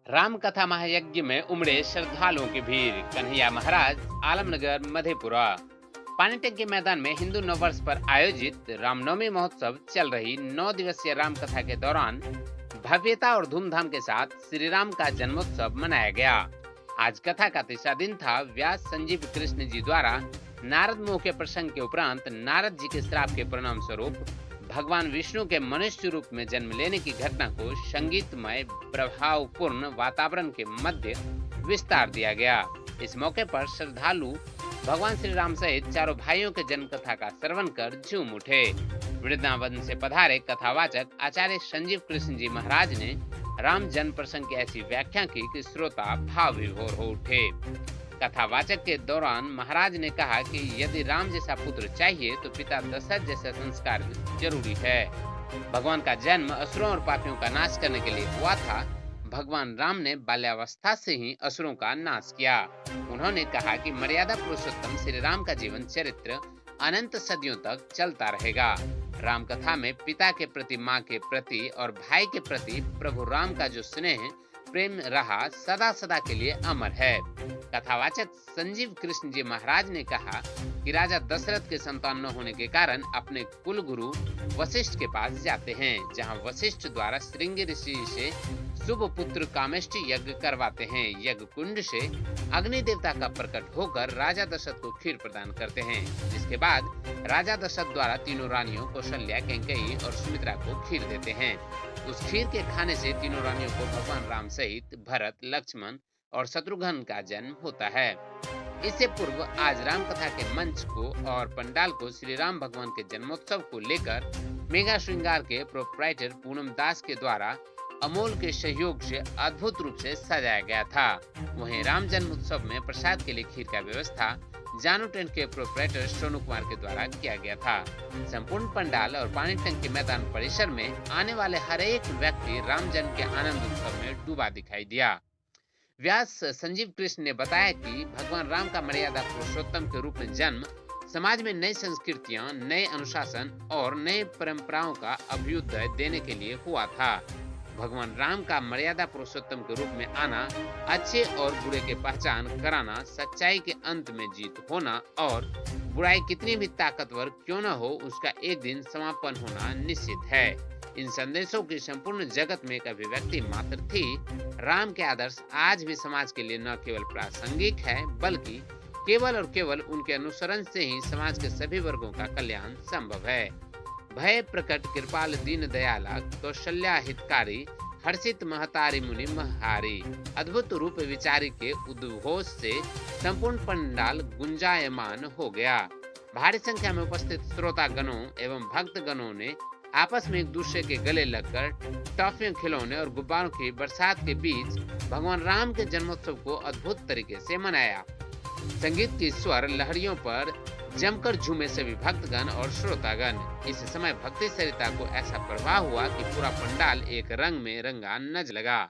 राम कथा महायज्ञ में उमड़े श्रद्धालुओं की भीड़। कन्हैया महाराज, आलमनगर, मधेपुरा। पानी टंकी मैदान में हिंदू नववर्ष पर आयोजित रामनवमी महोत्सव चल रही 9 दिवसीय राम कथा के दौरान भव्यता और धूमधाम के साथ श्री राम का जन्मोत्सव मनाया गया। आज कथा का तीसरा दिन था। व्यास संजीव कृष्ण जी द्वारा नारद मुंह के प्रसंग के उपरांत नारद जी के श्राप के परिणाम स्वरूप भगवान विष्णु के मनुष्य रूप में जन्म लेने की घटना को संगीतमय प्रभावपूर्ण वातावरण के मध्य विस्तार दिया गया। इस मौके पर श्रद्धालु भगवान श्री राम सहित चारों भाइयों के जन्म कथा का श्रवण कर झूम उठे। वृंदावन से पधारे कथावाचक आचार्य संजीव कृष्ण जी महाराज ने राम जन्म प्रसंग की ऐसी व्याख्या की कि श्रोता भाव विभोर हो उठे। कथावाचक के दौरान महाराज ने कहा कि यदि राम जैसा पुत्र चाहिए तो पिता दशरथ जैसा संस्कार जरूरी है। भगवान का जन्म असुरों और पापियों का नाश करने के लिए हुआ था। भगवान राम ने बाल्यावस्था से ही असुरों का नाश किया। उन्होंने कहा कि मर्यादा पुरुषोत्तम श्री राम का जीवन चरित्र अनंत सदियों तक चलता रहेगा। राम कथा में पिता के प्रति, माँ के प्रति और भाई के प्रति प्रभु राम का जो स्नेह प्रेम रहा सदा सदा के लिए अमर है। कथावाचक संजीव कृष्ण जी महाराज ने कहा कि राजा दशरथ के संतान न होने के कारण अपने कुल गुरु वशिष्ठ के पास जाते हैं, जहां वशिष्ठ द्वारा श्रृंगी ऋषि से शुभ पुत्र कामेष्टि यज्ञ करवाते हैं। यज्ञ कुंड से अग्नि देवता का प्रकट होकर राजा दशरथ को खीर प्रदान करते हैं, जिसके बाद राजा दशरथ द्वारा तीनों रानियों कौशल्या, कैकेयी और सुमित्रा को खीर देते हैं। उस खीर के खाने से तीनों रानियों को भगवान राम सहित भरत, लक्ष्मण और शत्रुघ्न का जन्म होता है। इससे पूर्व आज राम कथा के मंच को और पंडाल को श्री राम भगवान के जन्मोत्सव को लेकर मेगा श्रृंगार के प्रोप्राइटर पूनम दास के द्वारा अमोल के सहयोग से अद्भुत रूप से सजाया गया था। वहीं राम जन्म उत्सव में प्रसाद के लिए खीर का व्यवस्था जानू टेंट के प्रोप्राइटर सोनू कुमार के द्वारा किया गया था। संपूर्ण पंडाल और पानी टंकी मैदान परिसर में आने वाले हर एक व्यक्ति राम जन्म के आनंद उत्सव में डूबा दिखाई दिया। व्यास संजीव कृष्ण ने बताया कि भगवान राम का मर्यादा पुरुषोत्तम के रूप में जन्म समाज में नई संस्कृतियां, नए अनुशासन और नए परंपराओं का अभ्युदय देने के लिए हुआ था। भगवान राम का मर्यादा पुरुषोत्तम के रूप में आना, अच्छे और बुरे के पहचान कराना, सच्चाई के अंत में जीत होना और बुराई कितनी भी ताकतवर क्यों न हो उसका एक दिन समापन होना निश्चित है। इन संदेशों की संपूर्ण जगत में एक अभिव्यक्ति मात्र थी। राम के आदर्श आज भी समाज के लिए न केवल प्रासंगिक है, बल्कि केवल और केवल उनके अनुसरण से ही समाज के सभी वर्गों का कल्याण संभव है। भय प्रकट कृपाल दीन दयाला, कौशल्या हितकारी, हर्षित महतारी मुनि महारी। अद्भुत रूप विचारी के उद्घोष से संपूर्ण पंडाल गुंजायमान हो गया। भारी संख्या में उपस्थित श्रोतागणों एवं भक्तगणों ने आपस में एक दूसरे के गले लगकर टॉफियों, खिलौने और गुब्बारों की बरसात के बीच भगवान राम के जन्मोत्सव को अद्भुत तरीके से मनाया। संगीत की स्वर लहरियों पर जमकर झूमे सभी भक्तगण और श्रोतागण। इस समय भक्ति सरिता को ऐसा प्रवाह हुआ कि पूरा पंडाल एक रंग में रंगा नज लगा।